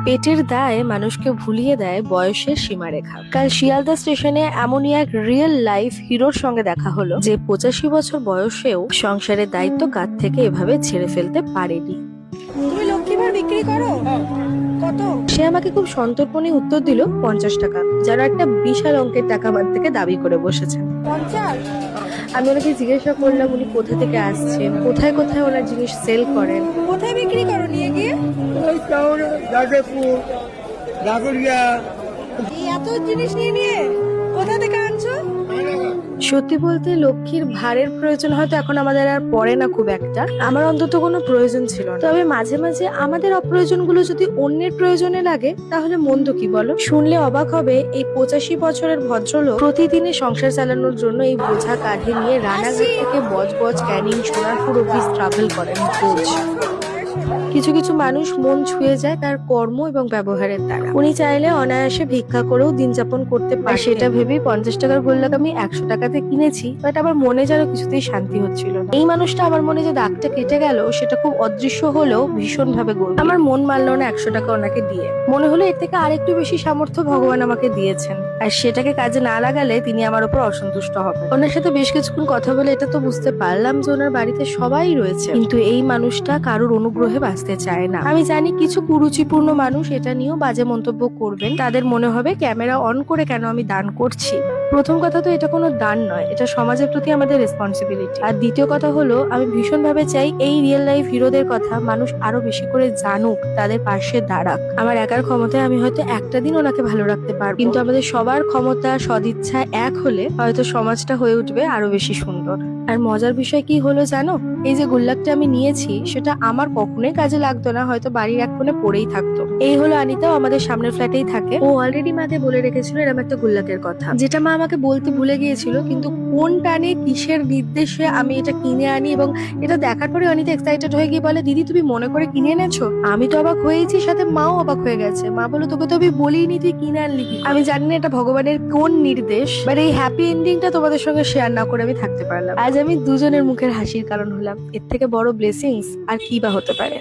পেটের দায় মানুষকে ভুলিয়ে দেয় বয়সের সীমারেখা। কাল শিয়ালদা স্টেশনে এমনই এক রিয়েল লাইফ হিরোর সঙ্গে দেখা হলো, যে 85 বছর বয়সেও সংসারের দায়িত্ব কাঁধ থেকে এভাবে ছেড়ে ফেলতে পারেনি। তুমি লক্ষ্মী ভাঁড় বিক্রি করো? কত? সে আমাকে খুব সন্তর্পণে উত্তর দিল 50 টাকা, যারা একটা বিশাল অঙ্কের টাকা আমার থেকে দাবি করে বসেছেন। 50? আমি ওনাকে জিজ্ঞাসা করলাম উনি কোথা থেকে আসছেন, কোথায় কোথায় ওনার জিনিস সেল করেন। কোথায় বিক্রি করো নিয়ে গিয়ে? এই এত জিনিস নিয়ে কোথা থেকে আনছো? সত্যি বলতে লক্ষ্মীর ভাড়ের প্রয়োজন হয়তো এখন আমাদের আর পড়ে না খুব একটা, আমার অন্তত কোনো প্রয়োজন ছিল না। তবে মাঝে মাঝে আমাদের অপ্রয়োজনগুলো যদি অন্যের প্রয়োজনে লাগে তাহলে মন্দ কি বলো? শুনলে অবাক হবে, এই 85 বছরের ভদ্রলোক প্রতিদিনে সংসার চালানোর জন্য এই বোঝা কাঁধে নিয়ে রানাঘাট থেকে বজবজ, ক্যানিং, সোনারপুর অব্দি ট্রাভেল করেন রোজ। কিছু কিছু মানুষ মন ছুঁয়ে যায় তার কর্ম এবং ব্যবহারের দ্বারা। উনি চাইলে অনায়াসে ভিক্ষা করেও দিন যাপন করতে পারে, সেটা ভেবেই 50 টাকার গোল্লাক আমি 100 টাকাতে কিনেছি, বাট আমার মনে যেন কিছুতেই শান্তি হচ্ছিল না। এই মানুষটা আমার মনে যে দাগটা কেটে গেল সেটা খুব অদৃশ্য হলেও ভীষণ ভাবে গভীর। আমার মন মানলো না 100 টাকা ওনাকে দিয়ে। মনে হলো এর থেকে আরেকটু বেশি সামর্থ্য ভগবান আমাকে দিয়েছেন, আর সেটাকে কাজে না লাগালে তিনি আমার উপর অসন্তুষ্ট হবেন। ওনার সাথে বেশ কিছুক্ষণ কথা বলে এটা তো বুঝতে পারলাম যে ওনার বাড়িতে সবাই রয়েছে, কিন্তু এই মানুষটা কারোর অনুগ্রহে বাঁচতে চায় না। আমি জানি কিছু কুরুচিপূর্ণ মানুষ এটা নিয়েও বাজে মন্তব্য করবেন, তাদের মনে হবে ক্যামেরা অন করে কেন আমি দান করছি। প্রথম কথা তো এটা কোনো দান নয়, এটা সমাজের প্রতি আমাদের রেসপন্সিবিলিটি। আর দ্বিতীয় কথা হলো, আমি ভীষণ ভাবে চাই এই রিয়েল লাইফ হিরোদের কথা মানুষ আরো বেশি করে জানুক, তাদের পাশে দাঁড়াক। আমার একার ক্ষমতায় আমি হয়তো একটা দিন ওনাকে ভালো রাখতে পারবো, কিন্তু আমাদের সবার ক্ষমতা সদিচ্ছা এক হলে হয়তো সমাজটা হয়ে উঠবে আরো বেশি সুন্দর। আর মজার বিষয় কি হলো জানো, এই যে গুল্লাকটা আমি নিয়েছি সেটা আমার কখনোই কাজে লাগতো না, হয়তো বাড়ির এক কোণে পড়েই থাকতো। এই হলো আনিতাও আমাদের সামনের ফ্ল্যাটেই থাকে। ও অলরেডি মাকে বলে রেখেছিল এরকম একটা গুল্লাকের কথা, যেটা মা আমাকে বলতে ভুলে গিয়েছিল, কিন্তু কোন টানে কিসের নির্দেশে আমি এটা কিনে আনি। এবং এটা দেখার পরে অনিতা এক্সাইটেড হয়ে গিয়ে বলে, দিদি তুমি মনে করে কিনে এনেছো? আমি তো অবাক হয়েছি, সাথে মাও অবাক হয়ে গেছে। মা বলো তোকে তো আমি বলিনি, তুই কিনে আনলি কি? আমি জানি না এটা ভগবানের কোন নির্দেশ, বাট এই হ্যাপি এন্ডিংটা তোমাদের সঙ্গে শেয়ার না করে আমি থাকতে পারলাম। আজ আমি দুজনের মুখের হাসির কারণ হলাম, এর থেকে বড় ব্লেসিংস আর কি বা হতে পারে।